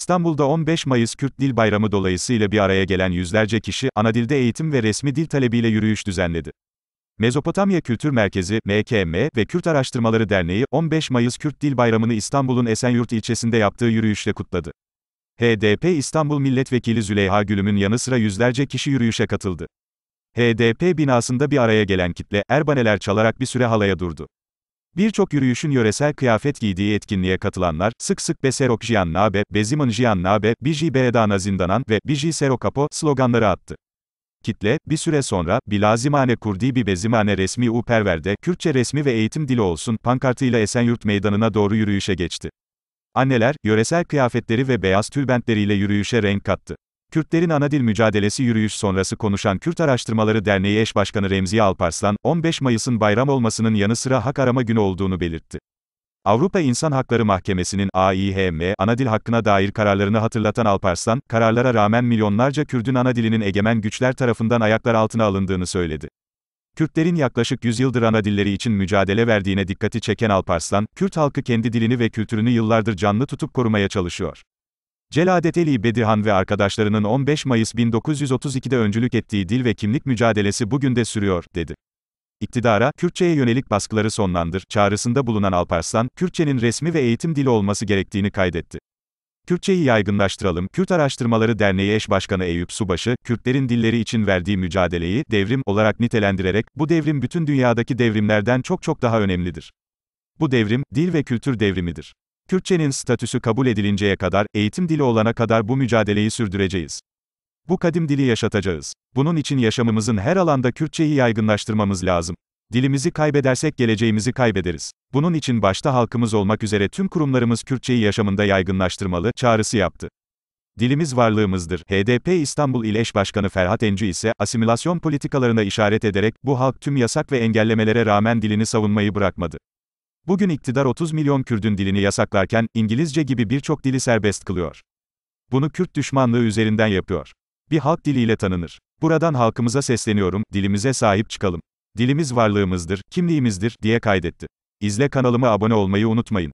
İstanbul'da 15 Mayıs Kürt Dil Bayramı dolayısıyla bir araya gelen yüzlerce kişi, ana dilde eğitim ve resmi dil talebiyle yürüyüş düzenledi. Mezopotamya Kültür Merkezi, MKM ve Kürt Araştırmaları Derneği, 15 Mayıs Kürt Dil Bayramı'nı İstanbul'un Esenyurt ilçesinde yaptığı yürüyüşle kutladı. HDP İstanbul Milletvekili Züleyha Gülüm'ün yanı sıra yüzlerce kişi yürüyüşe katıldı. HDP binasında bir araya gelen kitle, erbaneler çalarak bir süre halaya durdu. Birçok yürüyüşün yöresel kıyafet giydiği etkinliğe katılanlar, sık sık Beserok Jiyan Nabe, Beziman Jiyan Nabe, Biji Beredana Zindanan ve Biji Serokapo sloganları attı. Kitle, bir süre sonra, Bilazimane Kurdi bi Bezimane resmi u perverde, Kürtçe resmi ve eğitim dili olsun, pankartıyla Esenyurt Meydanı'na doğru yürüyüşe geçti. Anneler, yöresel kıyafetleri ve beyaz tülbentleriyle yürüyüşe renk kattı. Kürtlerin Anadil Mücadelesi yürüyüş sonrası konuşan Kürt Araştırmaları Derneği eş başkanı Remziye Alparslan, 15 Mayıs'ın bayram olmasının yanı sıra hak arama günü olduğunu belirtti. Avrupa İnsan Hakları Mahkemesi'nin AİHM, Anadil hakkına dair kararlarını hatırlatan Alparslan, kararlara rağmen milyonlarca Kürt'ün Anadil'inin egemen güçler tarafından ayaklar altına alındığını söyledi. Kürtlerin yaklaşık 100 yıldır Anadilleri için mücadele verdiğine dikkati çeken Alparslan, Kürt halkı kendi dilini ve kültürünü yıllardır canlı tutup korumaya çalışıyor. Celadeteli Bedirhan ve arkadaşlarının 15 Mayıs 1932'de öncülük ettiği dil ve kimlik mücadelesi bugün de sürüyor, dedi. İktidara, Kürtçeye yönelik baskıları sonlandır çağrısında bulunan Alparslan, Kürtçenin resmi ve eğitim dili olması gerektiğini kaydetti. Kürtçeyi yaygınlaştıralım, Kürt Araştırmaları Derneği eş başkanı Eyüp Subaşı, Kürtlerin dilleri için verdiği mücadeleyi, devrim, olarak nitelendirerek, bu devrim bütün dünyadaki devrimlerden çok daha önemlidir. Bu devrim, dil ve kültür devrimidir. Kürtçenin statüsü kabul edilinceye kadar, eğitim dili olana kadar bu mücadeleyi sürdüreceğiz. Bu kadim dili yaşatacağız. Bunun için yaşamımızın her alanda Kürtçeyi yaygınlaştırmamız lazım. Dilimizi kaybedersek geleceğimizi kaybederiz. Bunun için başta halkımız olmak üzere tüm kurumlarımız Kürtçeyi yaşamında yaygınlaştırmalı, çağrısı yaptı. Dilimiz varlığımızdır. HDP İstanbul İl Eş Başkanı Ferhat Encü ise, asimilasyon politikalarına işaret ederek, bu halk tüm yasak ve engellemelere rağmen dilini savunmayı bırakmadı. Bugün iktidar 30 milyon Kürt'ün dilini yasaklarken, İngilizce gibi birçok dili serbest kılıyor. Bunu Kürt düşmanlığı üzerinden yapıyor. Bir halk diliyle tanınır. Buradan halkımıza sesleniyorum, dilimize sahip çıkalım. Dilimiz varlığımızdır, kimliğimizdir, diye kaydetti. İzle kanalımı abone olmayı unutmayın.